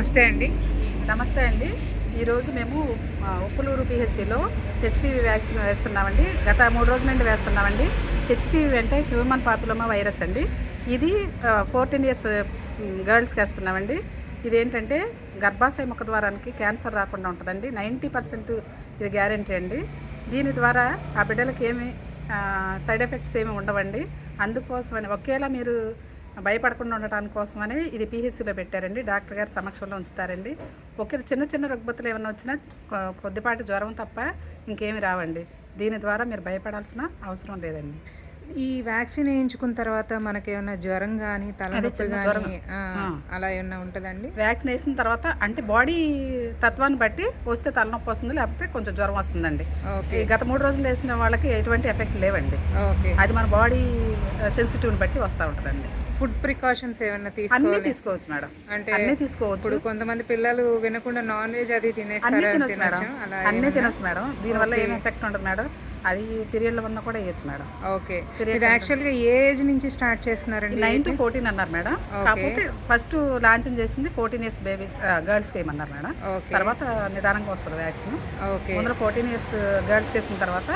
నమస్తే అండి. నమస్తే అండి. ఈరోజు మేము ఉప్పులూరు పిహెచ్సిలో హెచ్పివి వ్యాక్సిన్ వేస్తున్నామండి. గత 3 రోజుల నుండి వేస్తున్నామండి. హెచ్పివి అంటే హ్యూమన్ పాపిలోమా వైరస్ అండి. ఇది 14 ఇయర్స్ గర్ల్స్కి వేస్తున్నామండి. ఇదేంటంటే గర్భాశయ ముఖద్వారానికి క్యాన్సర్ రాకుండా ఉంటుందండి. 90% ఇది గ్యారంటీ అండి. దీని ద్వారా ఆ బిడ్డలకి ఏమి సైడ్ ఎఫెక్ట్స్ ఏమి ఉండవండి. అందుకోసమని ఒకేలా మీరు భయపడకుండా ఉండటానికి కోసమని ఇది పిహెచ్సిలో పెట్టారండి. డాక్టర్ గారి సమక్షంలో ఉంచుతారండి. ఒకే చిన్న చిన్న రుగ్మతలు ఏమైనా వచ్చినా కొద్దిపాటి జ్వరం తప్ప ఇంకేమి రావండి. దీని ద్వారా మీరు భయపడాల్సిన అవసరం లేదండి. ఈ వ్యాక్సిన్ వేయించుకున్న తర్వాత మనకేమన్నా జ్వరం కానీ తలనొప్పి కానీ అలా ఏమన్నా ఉంటుందండి? వ్యాక్సిన్ వేసిన తర్వాత అంటే బాడీ తత్వాన్ని బట్టి వస్తే తలనొప్పి వస్తుంది, లేకపోతే కొంచెం జ్వరం వస్తుందండి. గత 3 రోజులు వేసిన వాళ్ళకి ఎటువంటి ఎఫెక్ట్ లేవండి. అది మన బాడీ సెన్సిటివ్ని బట్టి వస్తూ ఉంటుందండి. ఫుడ్ ప్రికాషన్స్ ఏమన్నా అన్నీ తీసుకోవచ్చు మేడం. అంటే అన్నీ తీసుకోవచ్చు. ఇప్పుడు కొంతమంది పిల్లలు వినకుండా నాన్ వెజ్ అది అన్నీ తినొచ్చు మేడం. అన్నీ తినొచ్చు మేడం. దీనివల్ల ఏం ఎఫెక్ట్ ఉండదు మేడం. అది పీరియడ్లో ఉన్న కూడా వేయచ్చు మేడం. ఓకే. ఇది యాక్చువల్గా ఏ ఏజ్ నుంచి స్టార్ట్ చేస్తున్నారండి? 9 to 14 అన్నారు మేడం. కాకపోతే ఫస్ట్ లాంచింగ్ చేసింది 14 ఇయర్స్ బేబీస్ గర్ల్స్కి వేయమన్నారు మేడం. తర్వాత నిదానంగా వస్తుంది వ్యాక్సిన్. ముందర 14 ఇయర్స్ గర్ల్స్కి వేసిన తర్వాత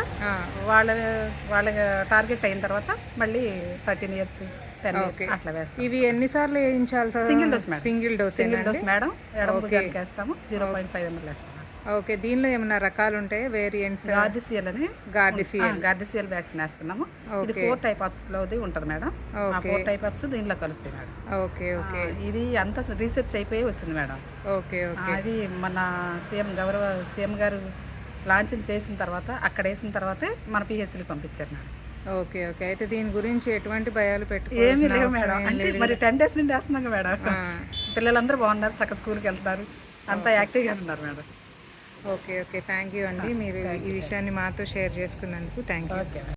వాళ్ళ టార్గెట్ అయిన తర్వాత మళ్ళీ 13 ఇయర్స్ 10 ఇయర్స్ అట్లా వేస్తాం. ఇవి ఎన్నిసార్లు వేయించాలి sir? Single dose madam. Single dose madam. ఎడమ భుజానికి వేస్తాము. 0.5 ml వేస్తాము. ఓకే. దీనిలో ఏమైనా రకాలు ఉంటాయి? వేరియంట్స్? గార్డిసియల్ వ్యాక్సిన్ వేస్తున్నాము. ఇది 4 టైప్స్ లోది ఉంటుంది మేడం. ఆ 4 టైప్స్ దీనిలో కలుస్తాయి మేడం. ఓకే. ఓకే. ఇది అంతా రీసెర్చ్ అయిపోయి వచ్చింది మేడం. ఓకే. ఓకే. అది మన గౌరవ సీఎం గారు లాంచింగ్ చేసిన తర్వాత అక్కడ వేసిన తర్వాతే మన పిహెచ్సికి పంపించారు మేడం. ఓకే. ఓకే. అయితే దీని గురించి ఎటువంటి భయాలు ఏమీ లేవు మేడం. అంటే మరి 10 days నుండి వేస్తున్నాం మేడం. పిల్లలందరూ బాగున్నారు, చక్కగా స్కూల్కి వెళ్తున్నారు, అంతా యాక్టివ్గా ఉన్నారు madam. Okay. Okay. Thank you అండి. మీరు ఈ విషయాన్ని మాతో షేర్ చేసుకున్నందుకు థ్యాంక్ యూ.